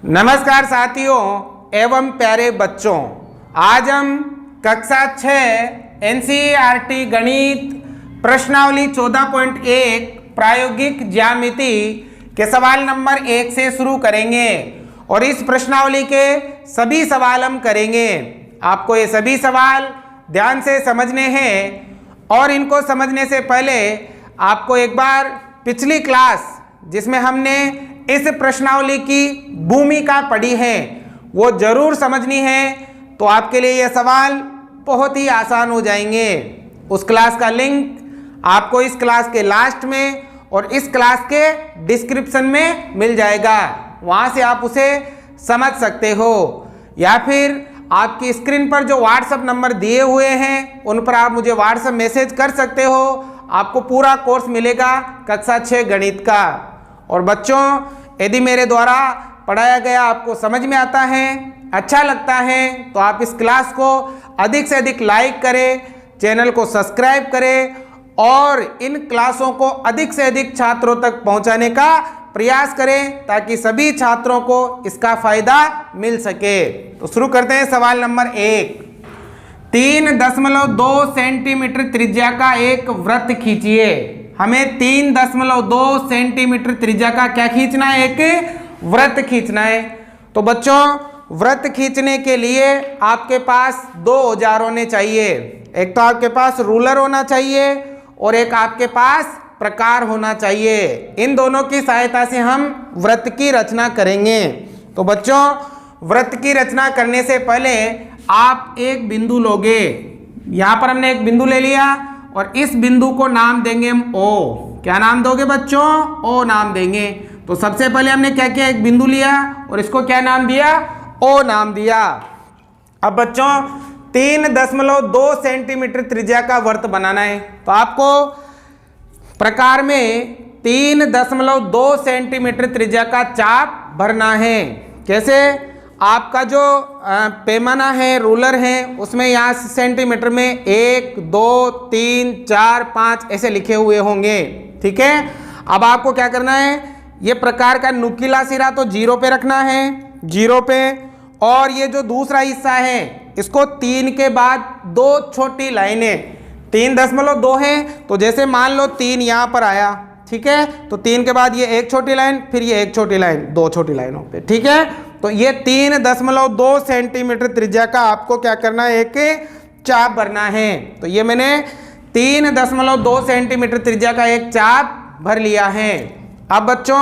नमस्कार साथियों एवं प्यारे बच्चों, आज हम कक्षा 6 एनसीईआरटी गणित प्रश्नावली 14.1 प्रायोगिक ज्यामिति के सवाल नंबर 1 से शुरू करेंगे और इस प्रश्नावली के सभी सवाल हम करेंगे। आपको ये सभी सवाल ध्यान से समझने हैं और इनको समझने से पहले आपको एक बार पिछली क्लास जिसमें हमने इस प्रश्नावली की भूमिका पढ़ी है वो जरूर समझनी है, तो आपके लिए ये सवाल बहुत ही आसान हो जाएंगे। उस क्लास का लिंक आपको इस क्लास के लास्ट में और इस क्लास के डिस्क्रिप्शन में मिल जाएगा, वहाँ से आप उसे समझ सकते हो, या फिर आपकी स्क्रीन पर जो व्हाट्सएप नंबर दिए हुए हैं उन पर आप मुझे व्हाट्सएप मैसेज कर सकते हो। आपको पूरा कोर्स मिलेगा कक्षा 6 गणित का। और बच्चों, यदि मेरे द्वारा पढ़ाया गया आपको समझ में आता है, अच्छा लगता है, तो आप इस क्लास को अधिक से अधिक लाइक करें, चैनल को सब्सक्राइब करें और इन क्लासों को अधिक से अधिक छात्रों तक पहुंचाने का प्रयास करें ताकि सभी छात्रों को इसका फायदा मिल सके। तो शुरू करते हैं। सवाल नंबर 1, 3.2 सेंटीमीटर त्रिज्या का एक वृत्त खींचिए। हमें 3.2 सेंटीमीटर त्रिज्या का क्या खींचना है? एक वृत्त खींचना है। तो बच्चों, वृत्त खींचने के लिए आपके पास दो औजार होने चाहिए। एक तो आपके पास रूलर होना चाहिए और एक आपके पास प्रकार होना चाहिए। इन दोनों की सहायता से हम वृत्त की रचना करेंगे। तो बच्चों, वृत्त की रचना करने से पहले आप एक बिंदु लोगे। यहाँ पर हमने एक बिंदु ले लिया और इस बिंदु को नाम देंगे हम O। क्या नाम दोगे बच्चों? O नाम देंगे। तो सबसे पहले हमने क्या किया, एक बिंदु लिया और इसको क्या नाम दिया? O नाम दिया। अब बच्चों 3.2 सेंटीमीटर त्रिज्या का वृत्त बनाना है, तो आपको प्रकार में 3.2 सेंटीमीटर त्रिज्या का चाप भरना है। कैसे? आपका जो पैमाना है, रूलर है, उसमें यहाँ सेंटीमीटर में 1, 2, 3, 4, 5 ऐसे लिखे हुए होंगे। ठीक है। अब आपको क्या करना है, ये प्रकार का नुकीला सिरा तो 0 पे रखना है, 0 पे, और ये जो दूसरा हिस्सा है इसको 3 के बाद 2 छोटी लाइनें, 3.2 है तो जैसे मान लो 3 यहाँ पर आया, ठीक है, तो 3 के बाद ये एक छोटी लाइन, फिर ये एक छोटी लाइन, 2 छोटी लाइनों पे। ठीक है, तो ये 3.2 सेंटीमीटर त्रिज्या का आपको क्या करना है, एक चाप भरना है। तो ये मैंने 3.2 सेंटीमीटर त्रिज्या का एक चाप भर लिया है। अब बच्चों,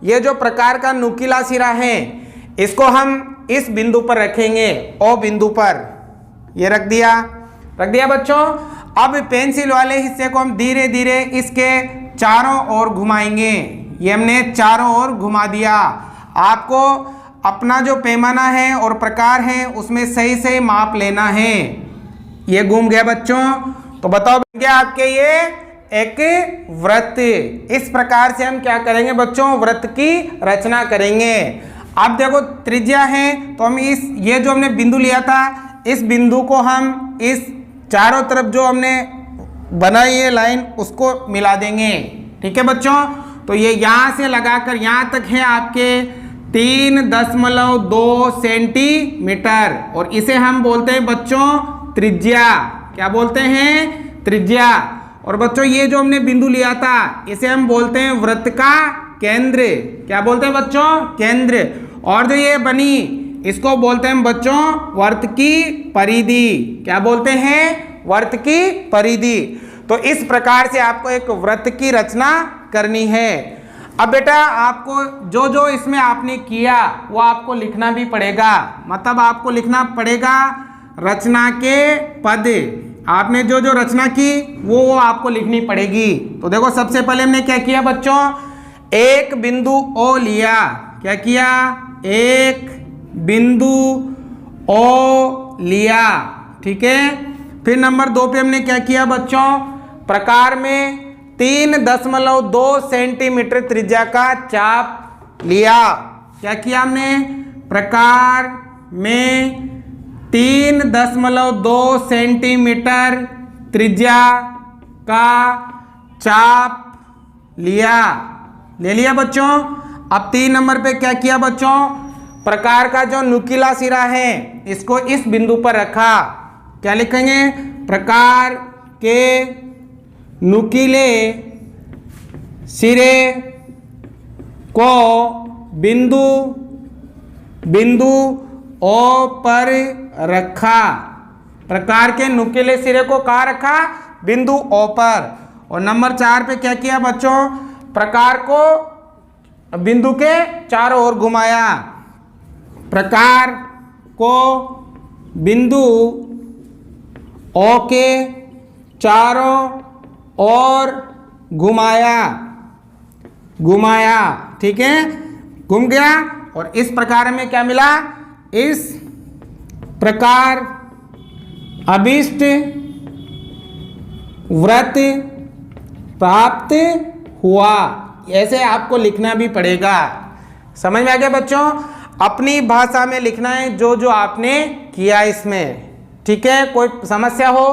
ये जो प्रकार का नुकीला सिरा है इसको हम इस बिंदु पर रखेंगे, O बिंदु पर। ये रख दिया बच्चों। अब पेंसिल वाले हिस्से को हम धीरे धीरे इसके चारों ओर घुमाएंगे। ये हमने चारों ओर घुमा दिया। आपको अपना जो पैमाना है और प्रकार है उसमें सही सही माप लेना है। ये घूम गया बच्चों, तो बताओ क्या आपके ये एक वृत्त। इस प्रकार से हम क्या करेंगे बच्चों, वृत्त की रचना करेंगे। अब देखो त्रिज्या है तो हम ये जो हमने बिंदु लिया था इस बिंदु को हम इस चारों तरफ जो हमने बनाई है लाइन उसको मिला देंगे। ठीक है बच्चों, तो ये यहाँ से लगाकर यहाँ तक है आपके 3.2 सेंटीमीटर और इसे हम बोलते हैं बच्चों त्रिज्या। क्या बोलते हैं? त्रिज्या। और बच्चों ये जो हमने बिंदु लिया था इसे हम बोलते हैं वृत्त का केंद्र। क्या बोलते हैं बच्चों? केंद्र। और जो ये बनी इसको बोलते हैं बच्चों वृत्त की परिधि। क्या बोलते हैं? वृत्त की परिधि। तो इस प्रकार से आपको एक वृत्त की रचना करनी है। अब बेटा आपको जो जो इसमें आपने किया वो आपको लिखना भी पड़ेगा, मतलब आपको लिखना पड़ेगा रचना के पद। आपने जो जो रचना की वो आपको लिखनी पड़ेगी। तो देखो सबसे पहले हमने क्या किया बच्चों, एक बिंदु O लिया। क्या किया? एक बिंदु O लिया। ठीक है। फिर नंबर 2 पे हमने क्या किया बच्चों, प्रकार में 3.2 सेंटीमीटर त्रिज्या का चाप लिया। क्या किया हमने? प्रकार में 3.2 सेंटीमीटर त्रिज्या का चाप लिया। ले लिया बच्चों। अब 3 नंबर पे क्या किया बच्चों, प्रकार का जो नुकीला सिरा है इसको इस बिंदु पर रखा। क्या लिखेंगे? प्रकार के नुकीले सिरे को बिंदु ओ पर रखा। प्रकार के नुकीले सिरे को कहाँ रखा? बिंदु ओ पर। और नंबर 4 पे क्या किया बच्चों? प्रकार को बिंदु के चारों ओर घुमाया। प्रकार को बिंदु ओ के चारों ओर घुमाया। ठीक है, घूम गया। और इस प्रकार में क्या मिला? इस प्रकार अभीष्ट वृत्त प्राप्त हुआ। ऐसे आपको लिखना भी पड़ेगा। समझ में आ गया बच्चों? अपनी भाषा में लिखना है जो आपने किया इसमें। ठीक है, कोई समस्या हो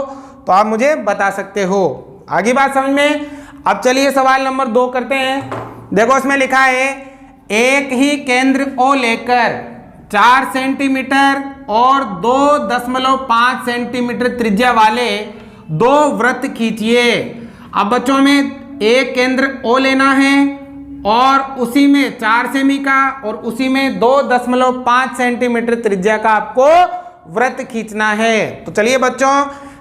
तो आप मुझे बता सकते हो। आगे बात समझ में? अब चलिए सवाल नंबर 2 करते हैं। देखो इसमें लिखा है एक ही केंद्र O लेकर 4 सेंटीमीटर और 2.5 सेंटीमीटर त्रिज्या वाले 2 वृत्त खींचिए। अब बच्चों में एक केंद्र O लेना है और उसी में 4 सेमी का और उसी में 2.5 सेंटीमीटर त्रिज्या का आपको वृत्त खींचना है। तो चलिए बच्चों,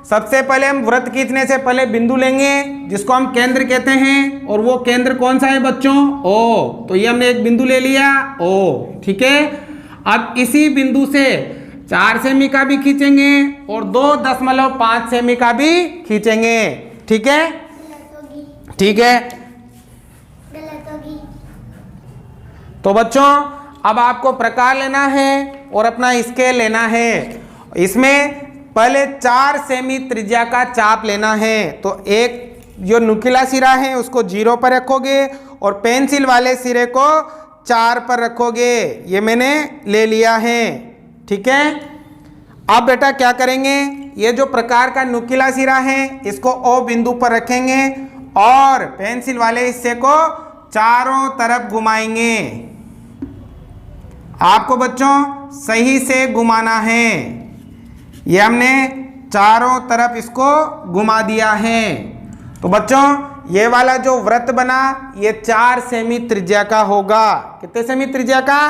सबसे पहले हम वृत्त खींचने से पहले बिंदु लेंगे जिसको हम केंद्र कहते हैं। और वो केंद्र कौन सा है बच्चों? O। तो ये हमने एक बिंदु ले लिया O। ठीक है, अब इसी बिंदु से 4 सेमी का भी खींचेंगे और 2.5 सेमी का भी खींचेंगे। ठीक है, ठीक है। तो बच्चों अब आपको प्रकार लेना है और अपना स्केल लेना है। इसमें पहले 4 सेमी त्रिज्या का चाप लेना है। तो एक जो नुकीला सिरा है उसको 0 पर रखोगे और पेंसिल वाले सिरे को 4 पर रखोगे। ये मैंने ले लिया है। ठीक है, अब बेटा क्या करेंगे? ये जो प्रकार का नुकीला सिरा है इसको O बिंदु पर रखेंगे और पेंसिल वाले हिस्से को चारों तरफ घुमाएंगे। आपको बच्चों सही से घुमाना है। ये हमने चारों तरफ इसको घुमा दिया है। तो बच्चों ये वाला जो वृत्त बना ये 4 सेमी त्रिज्या का होगा। कितने सेमी त्रिज्या का?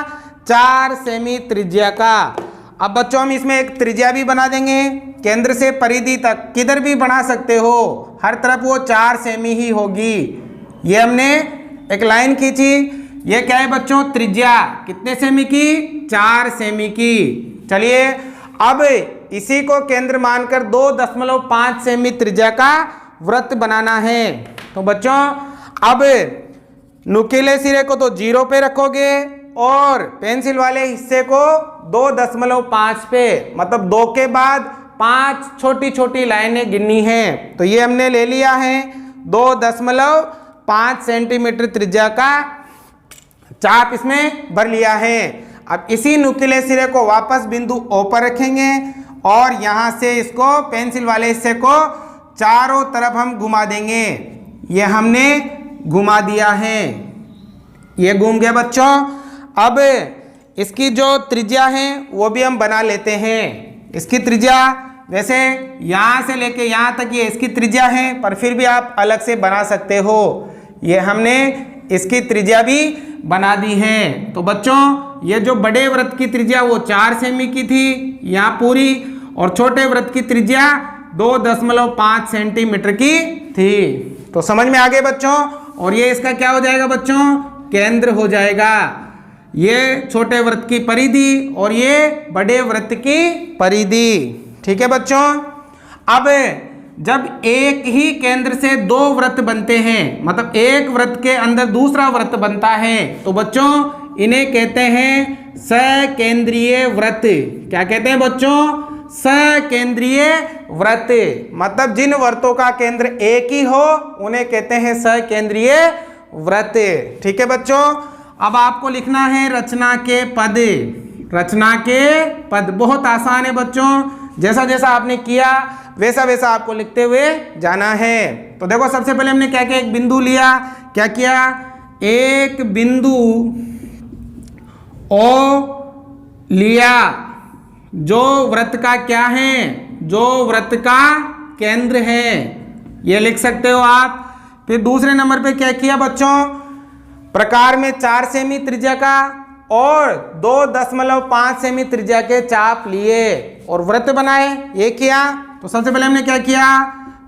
4 सेमी त्रिज्या का। अब बच्चों हम इसमें एक त्रिज्या भी बना देंगे केंद्र से परिधि तक। किधर भी बना सकते हो, हर तरफ वो 4 सेमी ही होगी। ये हमने एक लाइन खींची। ये क्या है बच्चों? त्रिज्या। कितने सेमी की? 4 सेमी की। चलिए अब इसी को केंद्र मानकर 2.5 सेमी त्रिज्या का वृत्त बनाना है। तो बच्चों अब नुकीले सिरे को तो 0 पे रखोगे और पेंसिल वाले हिस्से को 2.5 पे, मतलब 2 के बाद 5 छोटी छोटी लाइनें गिननी है। तो ये हमने ले लिया है 2.5 सेंटीमीटर त्रिज्या का चाप इसमें भर लिया है। अब इसी नुकीले सिरे को वापस बिंदु O पर रखेंगे और यहाँ से इसको पेंसिल वाले हिस्से को चारों तरफ हम घुमा देंगे। ये हमने घुमा दिया है। ये घूम गया बच्चों। अब इसकी जो त्रिज्या है वो भी हम बना लेते हैं। इसकी त्रिज्या वैसे यहाँ से लेके यहाँ तक ये इसकी त्रिज्या है, पर फिर भी आप अलग से बना सकते हो। ये हमने इसकी त्रिज्या भी बना दी है। तो बच्चों ये जो बड़े वृत्त की त्रिज्या वो 4 सेमी की थी यहाँ पूरी, और छोटे वृत्त की त्रिज्या 2.5 सेंटीमीटर की थी। तो समझ में आ गए बच्चों? और ये इसका क्या हो जाएगा बच्चों? केंद्र हो जाएगा। ये छोटे वृत्त की परिधि और ये बड़े वृत्त की परिधि। ठीक है बच्चों? अब जब एक ही केंद्र से 2 वृत्त बनते हैं, मतलब एक वृत्त के अंदर दूसरा वृत्त बनता है, तो बच्चों इन्हें कहते हैं सकेंद्रीय वृत्त। क्या कहते हैं बच्चों? सकेंद्रीय वृत्त। मतलब जिन वृत्तों का केंद्र एक ही हो उन्हें कहते हैं सकेंद्रीय वृत्त। ठीक है बच्चों? अब आपको लिखना है रचना के पद। रचना के पद बहुत आसान है बच्चों। जैसा जैसा आपने किया वैसा वैसा आपको लिखते हुए जाना है। तो देखो सबसे पहले हमने क्या किया? एक बिंदु लिया। क्या किया? एक बिंदु O लिया, जो वृत्त का क्या है, जो वृत्त का केंद्र है, ये लिख सकते हो आप। फिर दूसरे नंबर पे क्या किया बच्चों, प्रकार में 4 सेमी त्रिज्या का और 2.5 सेमी त्रिज्या के चाप लिए और वृत्त बनाए, ये किया। तो सबसे पहले हमने क्या किया,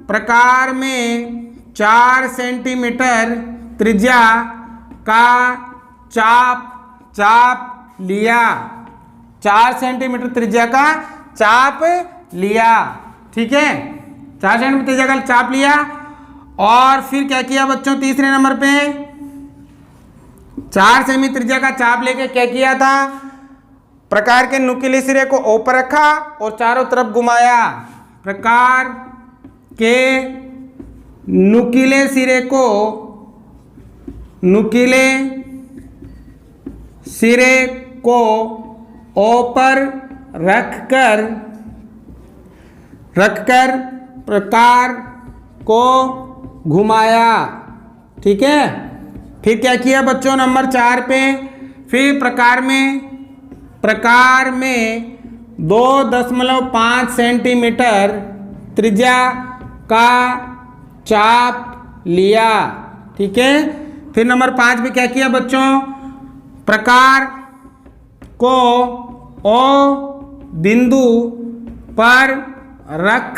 प्रकार में 4 सेंटीमीटर त्रिज्या का चाप लिया, 4 सेंटीमीटर त्रिज्या का चाप लिया, ठीक है, 4 सेंटीमीटर त्रिज्या का चाप लिया। और फिर क्या किया बच्चों, तीसरे नंबर पे 4 सेमी त्रिज्या का चाप लेके क्या किया था, प्रकार के नुकीले सिरे को ऊपर रखा और चारों तरफ घुमाया, प्रकार के नुकीले सिरे को ऊपर रखकर प्रकार को घुमाया, ठीक है। फिर क्या किया बच्चों नंबर 4 पे, फिर प्रकार में 2.5 सेंटीमीटर त्रिज्या का चाप लिया, ठीक है। फिर नंबर 5 पे क्या किया बच्चों, प्रकार को ओ बिंदु पर रख,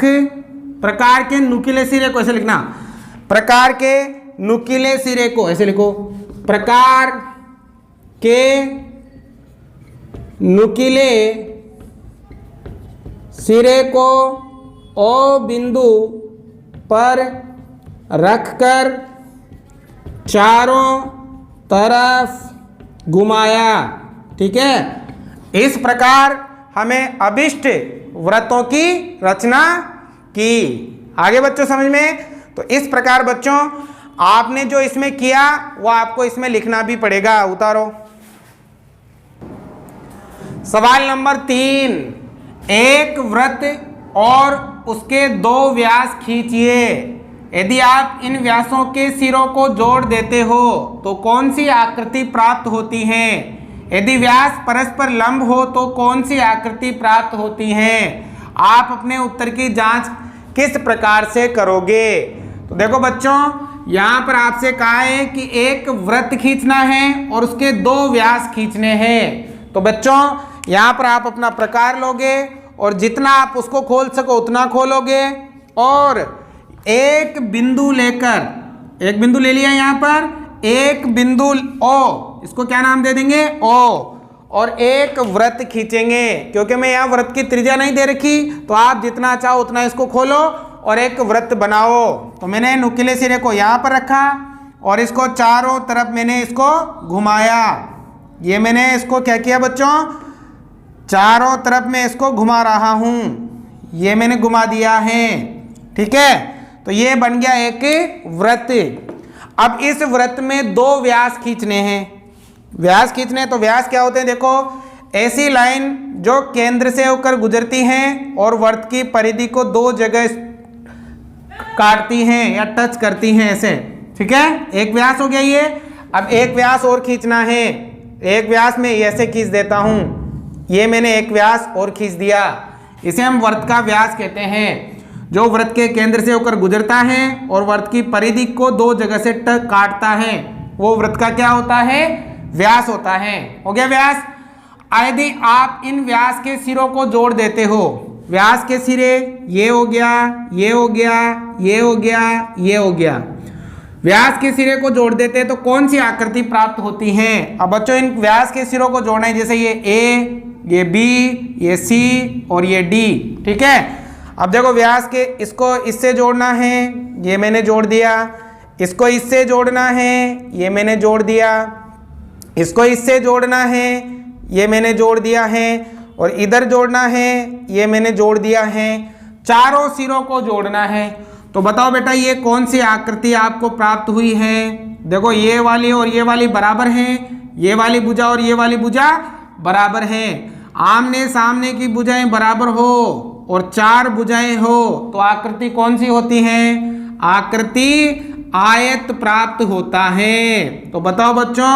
प्रकार के नुकीले सिरे को ऐसे लिखना, प्रकार के नुकीले सिरे को ऐसे लिखो, प्रकार के नुकीले सिरे को ओ बिंदु पर रखकर चारों तरफ घुमाया, ठीक है। इस प्रकार हमें अभिष्ट वृत्तों की रचना की। आगे बच्चों समझ में, तो इस प्रकार बच्चों आपने जो इसमें किया वो आपको इसमें लिखना भी पड़ेगा। उतारो सवाल नंबर 3, एक वृत्त और उसके 2 व्यास खींचिए। यदि आप इन व्यासों के सिरों को जोड़ देते हो तो कौन सी आकृति प्राप्त होती है। यदि व्यास परस्पर लंब हो तो कौन सी आकृति प्राप्त होती है। आप अपने उत्तर की जांच किस प्रकार से करोगे। तो देखो बच्चों, यहाँ पर आपसे कहा है कि एक वृत्त खींचना है और उसके 2 व्यास खींचने हैं। तो बच्चों यहाँ पर आप अपना प्रकार लोगे और जितना आप उसको खोल सको उतना खोलोगे और एक बिंदु लेकर, एक बिंदु ले लिया यहाँ पर, एक बिंदु ओ, इसको क्या नाम दे देंगे ओ, और एक वृत्त खींचेंगे। क्योंकि मैं यहाँ वृत्त की त्रिज्या नहीं दे रखी तो आप जितना चाहो उतना इसको खोलो और एक वृत्त बनाओ। तो मैंने नुकीले सिरे को यहाँ पर रखा और इसको चारों तरफ मैंने इसको घुमाया। ये मैंने इसको क्या किया बच्चों, चारों तरफ मैं इसको घुमा रहा हूँ, ये मैंने घुमा दिया है, ठीक है। तो ये बन गया एक वृत्त। अब इस वृत्त में 2 व्यास खींचने हैं। व्यास खींचने, तो व्यास क्या होते हैं, देखो ऐसी लाइन जो केंद्र से होकर गुजरती हैं और वृत्त की परिधि को 2 जगह काटती हैं या टच करती हैं ऐसे, ठीक है। एक व्यास हो गया ये। अब एक व्यास और खींचना है। एक व्यास में ऐसे खींच देता हूं, ये मैंने एक व्यास और खींच दिया। इसे हम वृत्त का व्यास कहते हैं, जो वृत्त के केंद्र से होकर गुजरता है और वृत्त की परिधि को 2 जगह से काटता है, वो वृत्त का क्या होता है, व्यास होता है। हो गया व्यास। यदि आप इन व्यास के सिरों को जोड़ देते हो, व्यास के सिरे ये हो गया, ये हो गया, ये हो गया, ये हो गया, व्यास के सिरे को जोड़ देते हैं तो कौन सी आकृति प्राप्त होती है। अब बच्चों इन व्यास के सिरों को जोड़ना है, जैसे ये ए, ये बी, ये सी और ये डी, ठीक है। अब देखो व्यास के, इसको इससे जोड़ना है, ये मैंने जोड़ दिया। इसको इससे जोड़ना है, ये मैंने जोड़ दिया। इसको इससे जोड़ना है, ये मैंने जोड़ दिया है। और इधर जोड़ना है, ये मैंने जोड़ दिया है। चारों सिरों को जोड़ना है। तो बताओ बेटा ये कौन सी आकृति आपको प्राप्त हुई है। देखो ये वाली और ये वाली बराबर हैं, ये वाली भुजा और ये वाली भुजा बराबर हैं। आमने सामने की भुजाएं बराबर हो और 4 भुजाएं हो तो आकृति कौन सी होती है, आकृति आयत प्राप्त होता है। तो बताओ बच्चों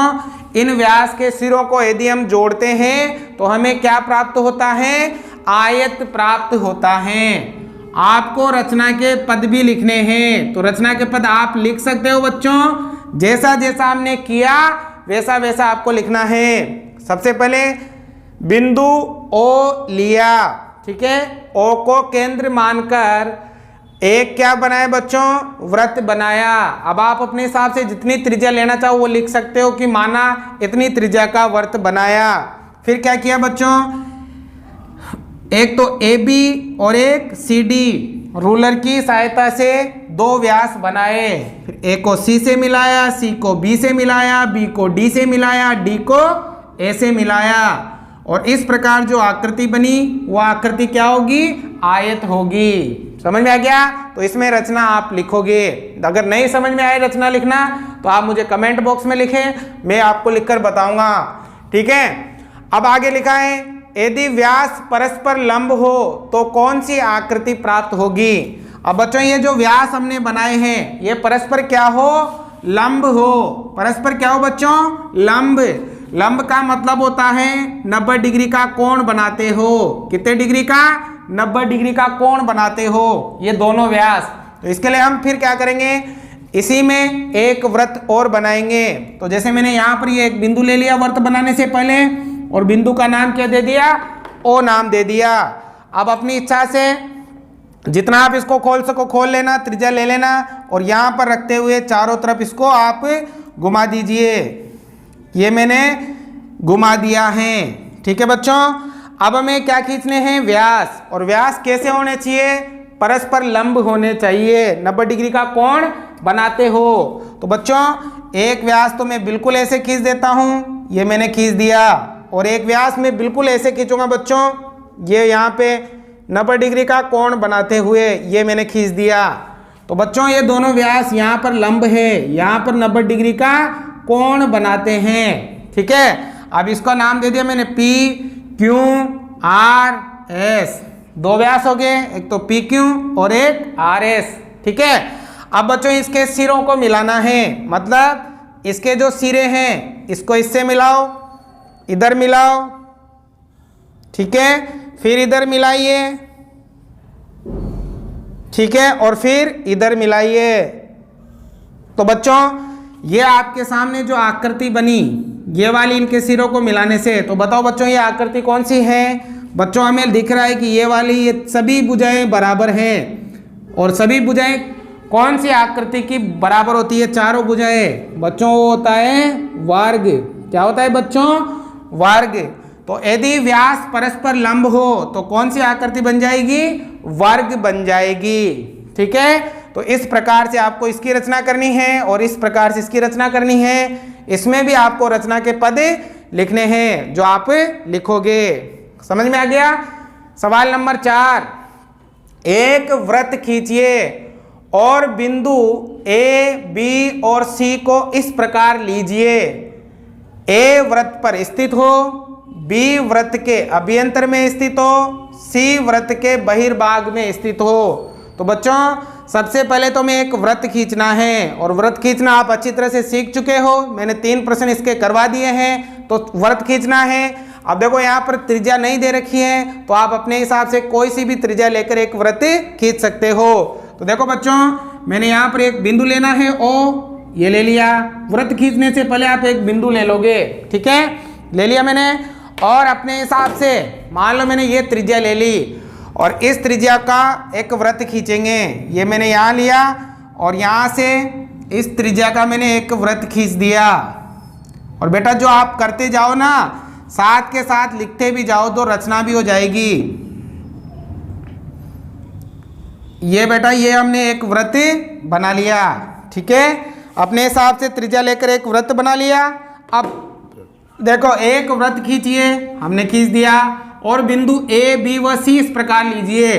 इन व्यास के सिरों को यदि हम जोड़ते हैं तो हमें क्या प्राप्त होता है? आयत प्राप्त होता है। आपको रचना के पद भी लिखने हैं, तो रचना के पद आप लिख सकते हो बच्चों। जैसा जैसा हमने किया वैसा वैसा आपको लिखना है। सबसे पहले बिंदु ओ लिया, ठीक है। ओ को केंद्र मानकर एक क्या बनाया बच्चों? वृत्त बनाया। अब आप अपने हिसाब से जितनी त्रिज्या लेना चाहो वो लिख सकते हो कि माना इतनी त्रिज्या का वृत्त बनाया। फिर क्या किया बच्चों? एक तो AB और एक CD रूलर की सहायता से दो व्यास बनाए। फिर A को C से मिलाया, C को B से मिलाया, B को D से मिलाया, D को A से मिलाया, और इस प्रकार जो आकृति बनी वो आकृति क्या होगी? आयत होगी। समझ में आ गया? तो इसमें रचना आप लिखोगे। अगर नहीं समझ में आए रचना लिखना तो आप मुझे कमेंट बॉक्स में लिखें, मैं आपको लिखकर बताऊंगा, ठीक है। अब आगे लिखा है, यदि व्यास परस्पर लंब हो तो कौन सी आकृति प्राप्त होगी? अब बच्चों ये जो व्यास हमने बनाए हैं ये परस्पर क्या हो? लंब हो। परस्पर क्या हो बच्चों? लंब। लंब का मतलब होता है 90 डिग्री का कोण बनाते हो। कितने डिग्री का? 90 डिग्री का कोण बनाते हो ये दोनों व्यास। तो इसके लिए हम फिर क्या करेंगे? इसी में एक वृत्त और बनाएंगे। तो जैसे मैंने यहाँ पर ये एक बिंदु ले लिया वृत्त बनाने से पहले, और बिंदु का नाम क्या दे दिया? ओ नाम दे दिया। अब अपनी इच्छा से जितना आप इसको खोल सको खोल लेना, त्रिज्या ले लेना, और यहाँ पर रखते हुए चारों तरफ इसको आप घुमा दीजिए। ये मैंने घुमा दिया है, ठीक है बच्चों। अब हमें क्या खींचने हैं? व्यास। और व्यास कैसे होने चाहिए? परस्पर लंब होने चाहिए। 90 डिग्री का कोण बनाते हो। तो बच्चों एक व्यास तो मैं बिल्कुल ऐसे खींच देता हूँ, ये मैंने खींच दिया, और एक व्यास मैं बिल्कुल ऐसे खींचूंगा बच्चों, ये यहाँ पे 90 डिग्री का कोण बनाते हुए ये मैंने खींच दिया। तो बच्चों ये दोनों व्यास यहाँ पर लंब है, यहाँ पर 90 डिग्री का कोण बनाते हैं, ठीक है। अब इसका नाम दे दिया मैंने PQRS। दो व्यास हो गए, एक तो PQ और एक RS, ठीक है। अब बच्चों इसके सिरों को मिलाना है, मतलब इसके जो सिरे हैं इसको इससे मिलाओ, इधर मिलाओ, ठीक है, फिर इधर मिलाइए, ठीक है, और फिर इधर मिलाइए। तो बच्चों ये आपके सामने जो आकृति बनी ये वाली इनके सिरों को मिलाने से, तो बताओ बच्चों ये आकृति कौन सी है? बच्चों हमें दिख रहा है कि ये वाली, ये सभी भुजाएं बराबर हैं, और सभी भुजाएं कौन सी आकृति की बराबर होती है? चारों भुजाएं बच्चों वो होता है वर्ग। क्या होता है बच्चों? वर्ग। तो यदि व्यास परस्पर लंब हो तो कौन सी आकृति बन जाएगी? वर्ग बन जाएगी, ठीक है। तो इस प्रकार से आपको इसकी रचना करनी है और इस प्रकार से इसकी रचना करनी है। इसमें भी आपको रचना के पद लिखने हैं जो आप लिखोगे। समझ में आ गया? सवाल नंबर 4, एक वृत्त खींचिए और बिंदु A, B और C को इस प्रकार लीजिए। A वृत्त पर स्थित हो, B वृत्त के अभ्यंतर में स्थित हो, C वृत्त के बहिर्भाग में स्थित हो। तो बच्चों सबसे पहले तो मैं एक वृत्त खींचना है, और वृत्त खींचना आप अच्छी तरह से सीख चुके हो, मैंने 3 प्रश्न इसके करवा दिए हैं। तो वृत्त खींचना है। अब देखो यहाँ पर त्रिज्या नहीं दे रखी है, तो आप अपने हिसाब से कोई सी भी त्रिज्या लेकर एक वृत्त खींच सकते हो। तो देखो बच्चों मैंने यहाँ पर एक बिंदु लेना है O, ये ले लिया। वृत्त खींचने से पहले आप एक बिंदु ले लोगे, ठीक है, ले लिया मैंने। और अपने हिसाब से मान लो मैंने ये त्रिज्या ले ली, और इस त्रिज्या का एक वृत्त खींचेंगे। ये मैंने यहाँ लिया और यहाँ से इस त्रिज्या का मैंने एक वृत्त खींच दिया। और बेटा जो आप करते जाओ ना, साथ के साथ लिखते भी जाओ तो रचना भी हो जाएगी। ये बेटा ये हमने एक वृत्त बना लिया, ठीक है, अपने हिसाब से त्रिज्या लेकर एक वृत्त बना लिया। अब देखो एक वृत्त खींचिए, हमने खींच दिया, और बिंदु A, B व C इस प्रकार लीजिए।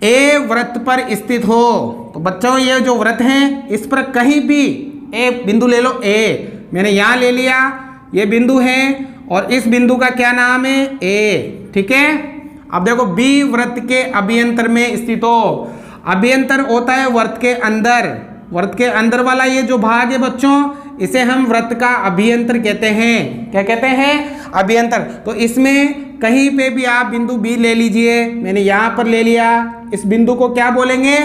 A वृत्त पर स्थित हो। तो बच्चों ये जो वृत्त हैं इस पर कहीं भी A बिंदु ले लो, A मैंने यहाँ ले लिया, ये बिंदु है, और इस बिंदु का क्या नाम है? A, ठीक है। अब देखो B वृत्त के अभ्यंतर में स्थित हो। अभ्यंतर होता है वृत्त के अंदर। वृत्त के अंदर वाला ये जो भाग है बच्चों इसे हम वृत्त का अभियंतर कहते हैं। क्या कहते हैं? अभियंतर। तो इसमें कहीं पे भी आप बिंदु बी ले लीजिए, मैंने यहाँ पर ले लिया, इस बिंदु को क्या बोलेंगे?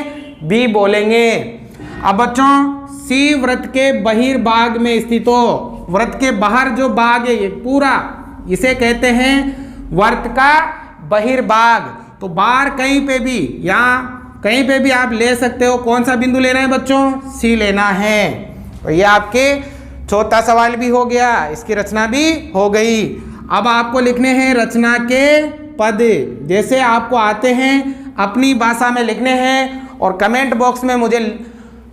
बी बोलेंगे। अब बच्चों सी वृत्त के बहिर्भाग में स्थित हो, वृत्त के बाहर जो भाग है ये पूरा, इसे कहते हैं वृत्त का बहिर्भाग। तो बाहर कहीं पे भी, यहाँ कहीं पे भी आप ले सकते हो। कौन सा बिंदु लेना है बच्चों? सी लेना है। तो ये आपके चौथा सवाल भी हो गया, इसकी रचना भी हो गई। अब आपको लिखने हैं रचना के पद, जैसे आपको आते हैं अपनी भाषा में लिखने हैं, और कमेंट बॉक्स में मुझे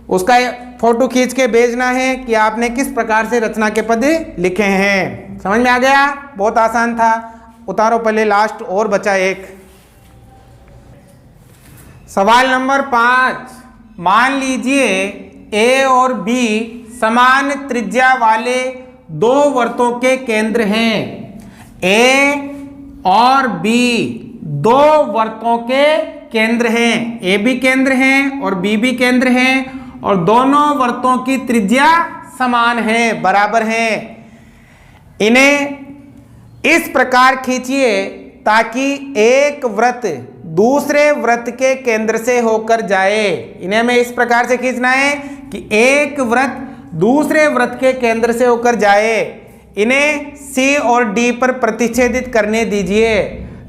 उसका फोटो खींच के भेजना है कि आपने किस प्रकार से रचना के पद लिखे हैं। समझ में आ गया? बहुत आसान था। उतारो पहले लास्ट और बचा एक। सवाल नंबर 5, मान लीजिए ए और बी समान त्रिज्या वाले दो वृत्तों के केंद्र हैं। ए और बी दो वृत्तों के केंद्र हैं, ए भी केंद्र हैं और बी भी केंद्र हैं, और दोनों वृत्तों की त्रिज्या समान है, बराबर है। इन्हें इस प्रकार खींचिए ताकि एक वृत्त दूसरे वृत्त के केंद्र से होकर जाए। इन्हें हमें इस प्रकार से खींचना है कि एक वृत्त दूसरे वृत्त के केंद्र से होकर जाए। इन्हें सी और डी पर प्रतिच्छेदित करने दीजिए।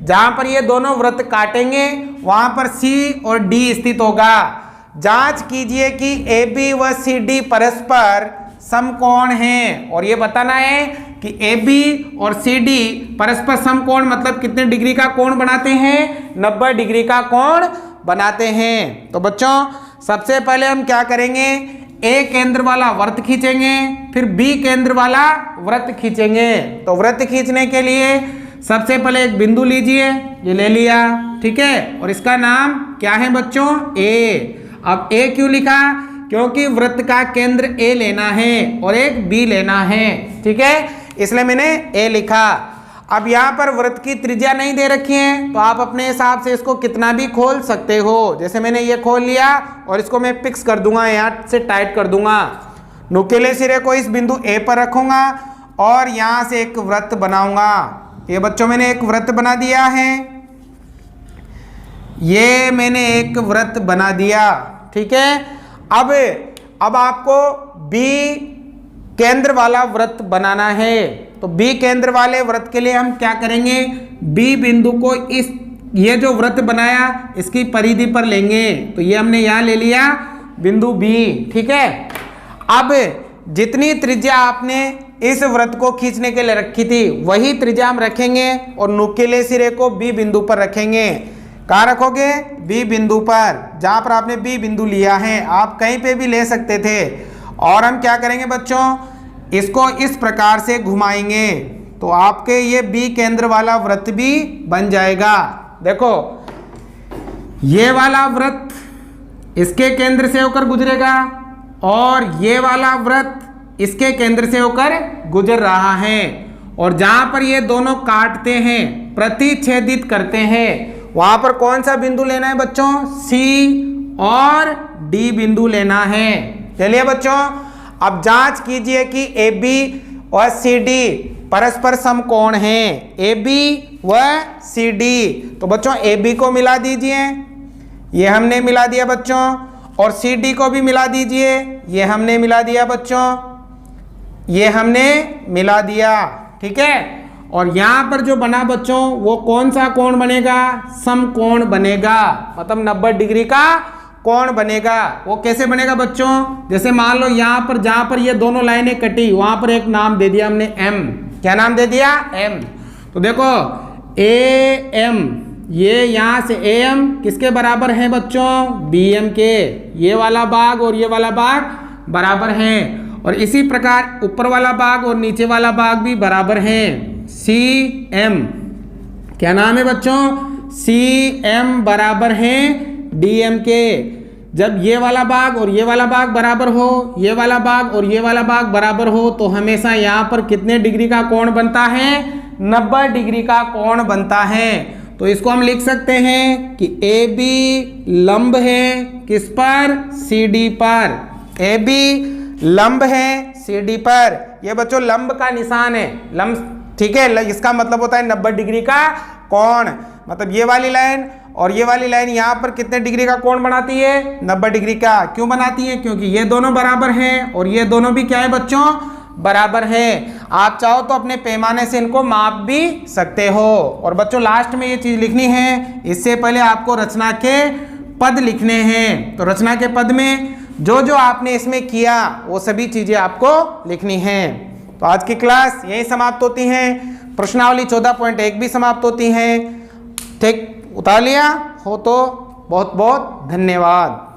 जहां पर ये दोनों वृत्त काटेंगे वहां पर सी और डी स्थित होगा। जांच कीजिए कि ए बी व सी डी परस्पर समकोण हैं, और ये बताना है कि ए बी और सी डी परस्पर समकोण मतलब कितने डिग्री का कोण बनाते हैं? 90 डिग्री का कोण बनाते हैं। तो बच्चों सबसे पहले हम क्या करेंगे? ए केंद्र वाला वृत्त खींचेंगे, फिर बी केंद्र वाला वृत्त खींचेंगे। तो वृत्त खींचने के लिए सबसे पहले एक बिंदु लीजिए, ये ले लिया, ठीक है, और इसका नाम क्या है बच्चों? ए। अब ए क्यों लिखा? क्योंकि वृत्त का केंद्र ए लेना है और एक बी लेना है, ठीक है, इसलिए मैंने ए लिखा। अब यहाँ पर वृत्त की त्रिज्या नहीं दे रखी है, तो आप अपने हिसाब से इसको कितना भी खोल सकते हो। जैसे मैंने ये खोल लिया और इसको मैं फिक्स कर दूंगा, यहाँ से टाइट कर दूंगा। नुकीले सिरे को इस बिंदु ए पर रखूंगा और यहाँ से एक वृत्त बनाऊंगा। ये बच्चों मैंने एक वृत्त बना दिया है, ये मैंने एक वृत्त बना दिया, ठीक है। अब आपको बी केंद्र वाला वृत्त बनाना है। तो बी केंद्र वाले वृत्त के लिए हम क्या करेंगे? बी बिंदु को इस ये जो वृत्त बनाया इसकी परिधि पर लेंगे। तो ये हमने यहाँ ले लिया बिंदु बी, ठीक है। अब जितनी त्रिज्या आपने इस वृत्त को खींचने के लिए रखी थी वही त्रिज्या हम रखेंगे और नुकीले सिरे को बी बिंदु पर रखेंगे। कहाँ रखोगे? बी बिंदु पर, जहाँ पर आपने बी बिंदु लिया है। आप कहीं पे भी ले सकते थे। और हम क्या करेंगे बच्चों? इसको इस प्रकार से घुमाएंगे तो आपके ये बी केंद्र वाला वृत्त भी बन जाएगा। देखो ये वाला वृत्त इसके केंद्र से होकर गुजरेगा और ये वाला वृत्त इसके केंद्र से होकर गुजर रहा है, और जहां पर ये दोनों काटते हैं, प्रतिच्छेदित करते हैं, वहां पर कौन सा बिंदु लेना है बच्चों? सी और डी बिंदु लेना है। चलिए बच्चों अब जांच कीजिए कि ए बी और सी डी परस्पर समकोण हैं। ए बी व सी डी। तो बच्चों ए बी को मिला दीजिए, ये हमने मिला दिया बच्चों, और सी डी को भी मिला दीजिए, ये हमने मिला दिया बच्चों, ये हमने मिला दिया, ठीक है। और यहाँ पर जो बना बच्चों वो कौन सा कोण बनेगा? समकोण बनेगा, मतलब 90 डिग्री का कोण बनेगा। वो कैसे बनेगा बच्चों? जैसे मान लो यहाँ पर जहाँ पर ये दोनों लाइनें कटी वहाँ पर एक नाम दे दिया हमने एम। क्या नाम दे दिया? एम। तो देखो ए एम, ये यहाँ से ए एम किसके बराबर है बच्चों? बी एम के। ये वाला भाग और ये वाला भाग बराबर हैं, और इसी प्रकार ऊपर वाला भाग और नीचे वाला भाग भी बराबर हैं। सी एम, क्या नाम है बच्चों? सी एम बराबर है डी एम के। जब ये वाला भाग और ये वाला भाग बराबर हो, ये वाला भाग और ये वाला भाग बराबर हो, तो हमेशा यहाँ पर कितने डिग्री का कोण बनता है? 90 डिग्री का कोण बनता है। तो इसको हम लिख सकते हैं कि ए बी लंब है किस पर? सी डी पर। ए बी लंब है CD पर, ये बच्चों लंब का निशान है, लंब, ठीक है। इसका मतलब होता है 90 डिग्री का कोण। मतलब ये वाली लाइन और ये वाली लाइन यहाँ पर कितने डिग्री का कोण बनाती है? 90 डिग्री का। क्यों बनाती है? क्योंकि ये दोनों बराबर हैं और ये दोनों भी क्या है बच्चों? बराबर है। आप चाहो तो अपने पैमाने से इनको माप भी सकते हो। और बच्चों लास्ट में ये चीज लिखनी है, इससे पहले आपको रचना के पद लिखने हैं। तो रचना के पद में जो जो आपने इसमें किया वो सभी चीजें आपको लिखनी हैं। तो आज की क्लास यही समाप्त होती है। प्रश्नावली 14.1 भी समाप्त होती है। ठीक, उतार लिया हो तो बहुत बहुत धन्यवाद।